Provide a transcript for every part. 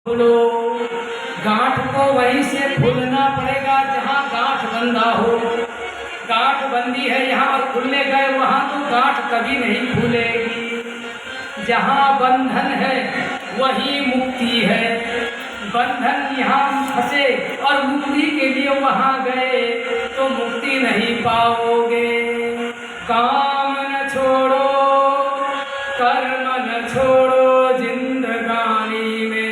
खोलो, गांठ को वहीं से खोलना पड़ेगा जहाँ गांठ बंधा हो। गांठ बंदी है यहाँ और खुलने गए वहाँ तो गांठ कभी नहीं खुलेगी। जहाँ बंधन है वही मुक्ति है। बंधन यहाँ फंसे और मुक्ति के लिए वहाँ गए तो मुक्ति नहीं पाओगे। काम न छोड़ो, कर्म न छोड़ो, जिंदगानी में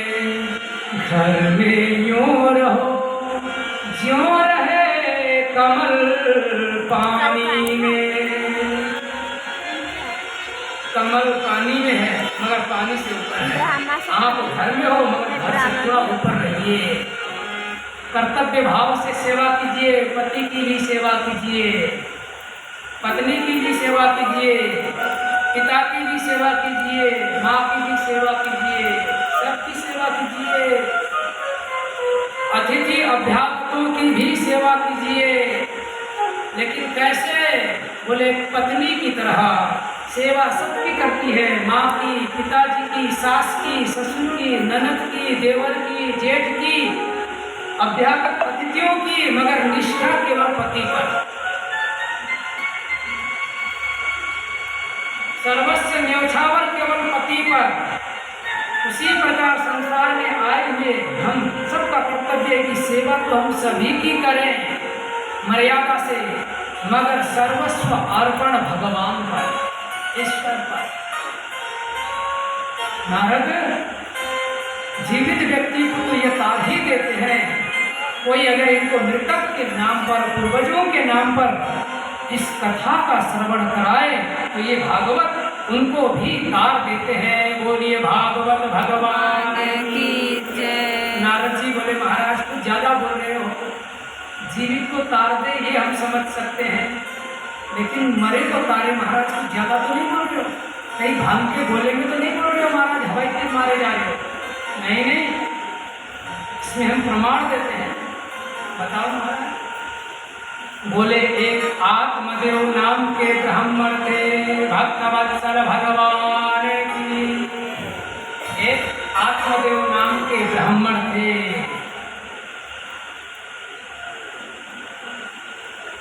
घर में यूं रहो ज्यों रहे कमल पानी में। कमल पानी में है मगर पानी से ऊपर है। आप घर में हो मगर घर से थोड़ा ऊपर रहिए। कर्तव्य भाव से सेवा कीजिए। पति की भी सेवा कीजिए, पत्नी की भी सेवा कीजिए, पिता की भी सेवा कीजिए, माँ की भी सेवा कीजिए, सबकी सेवा कीजिए। अतिथि अध्यापकों की भी सेवा कीजिए। लेकिन कैसे? बोले पत्नी की तरह सेवा सबकी करती है। माँ की, पिताजी की, सास की, ससुर की, ननद की, देवर की, जेठ की, अध्यापक अतिथियों की, मगर निष्ठा केवल पति पर। सर्वस्व न्यौछावर केवल पति पर। उसी प्रकार संसार में आए हुए हम सबका कर्तव्य है कि सेवा तो हम सभी की करें मर्यादा से, मगर सर्वस्व अर्पण भगवान पर, ईश्वर पर। नारद जीवित व्यक्ति को तो ये ताज ही देते हैं। कोई अगर इनको मृतक के नाम पर, पूर्वजों के नाम पर इस कथा का श्रवण कराए तो ये भागवत उनको भी तार देते हैं। बोलिए भागवत भगवान की जय। नारद जी बोले महाराज कुछ ज्यादा बोल रहे हो। जीवित को तार दे ये हम समझ सकते हैं, लेकिन मरे को तारे महाराज कुछ ज्यादा तो नहीं बोल रहे हो। कहीं भांग के बोलेंगे तो नहीं बोल रहे हो महाराज हवाई तेज मारे जा रहे हो। नहीं नहीं, इसमें हम प्रमाण देते हैं। बताओ महाराज। बोले एक आत्मदेव नाम के ब्राह्मण थे, भक्तवत्सल भगवान की। एक आत्मदेव नाम के ब्राह्मण थे।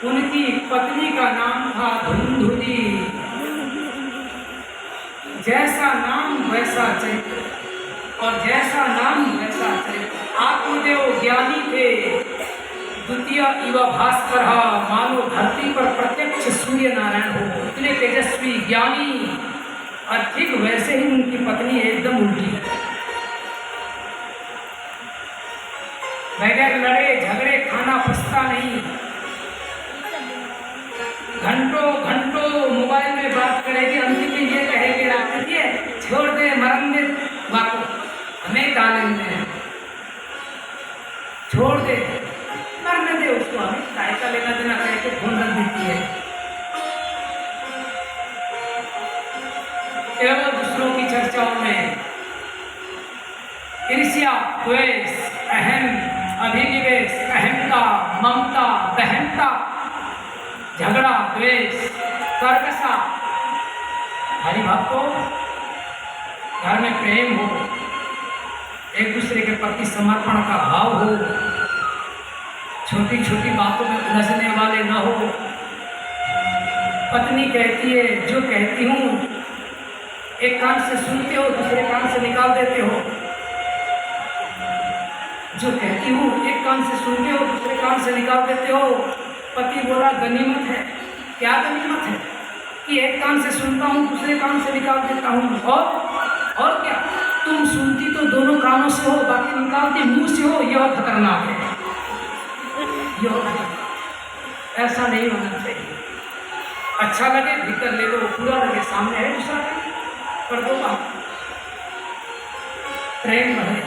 उनकी पत्नी का नाम था धुंधुली। जैसा नाम वैसा चरित्र और जैसा नाम वैसा चरित्र। आत्मदेव ज्ञानी थे। द्वितीय इव भास्कर, मानो धरती पर प्रत्यक्ष सूर्य नारायण हो, इतने तेजस्वी ज्ञानी। और ठीक वैसे ही उनकी पत्नी एकदम उल्टी। बगैर लड़े झगड़े खाना पछता नहीं। घंटों घंटों मोबाइल में बात करेगी, अंतिम में ये कहेगी रात ये छोड़ दे मरने बात हमें डालेंगे, छोड़ दे मरने दे उसको, हमें काय का लेना देना कह के फोन रख देती है। केवल दूसरों की चर्चाओं में ईर्ष्या, द्वेष, अहम, अभिनिवेश, अहमता, ममता, बहमता, झगड़ा, द्वेष, कर्कशा। हरि भक्तों, घर में प्रेम हो, एक दूसरे के प्रति समर्पण का भाव हो, छोटी छोटी बातों में उलझने वाले न हो। पत्नी कहती है जो कहती हूँ एक कान से सुनते हो दूसरे कान से निकाल देते हो। जो कहती हूँ एक कान से सुनते हो दूसरे कान से निकाल देते हो। पति बोला गनीमत है। क्या गनीमत है? कि एक कान से सुनता हूँ दूसरे कान से निकाल देता हूँ। और क्या? तुम सुनती तो दोनों कानों से हो, बाकी निकालती मुंह से हो। यह खतरनाक है। ऐसा नहीं होना चाहिए। अच्छा लगे भीतर ले लो, पूरा लगे सामने है दूसरा कर दो। प्रेम रहे।